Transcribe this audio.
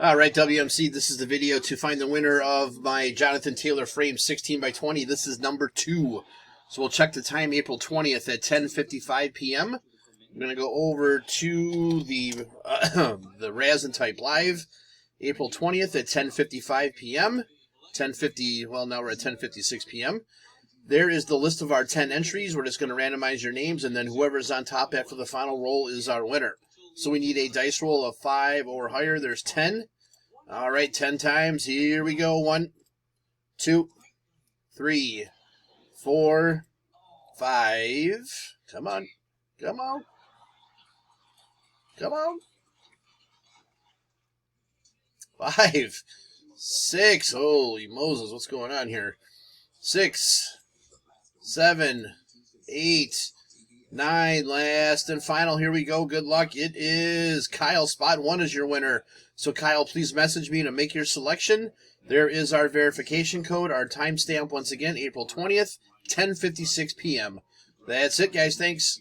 All right, WMC, this is the video to find the winner of my Jonathan Taylor frame 16 by 20. This is number 2. So we'll check the time, April 20th at 10:55 p.m. I'm going to go over to the Raz and Type Live, April 20th at 10:55 p.m. 10:50, well, now we're at 10:56 p.m. There is the list of our 10 entries. We're just going to randomize your names, and then whoever's on top after the final roll is our winner. So we need a dice roll of 5 or higher. There's 10. All right, 10 times. Here we go. 1, 2, 3, 4, 5. Come on. Come on. Come on. 5, 6. Holy Moses, what's going on here? 6, 7, 8, 9, last and final. Here we go. Good luck. It is Kyle. Spot 1 is your winner. So, Kyle, please message me to make your selection. There is our verification code, our timestamp, once again, April 20th, 10:56 p.m. That's it, guys. Thanks.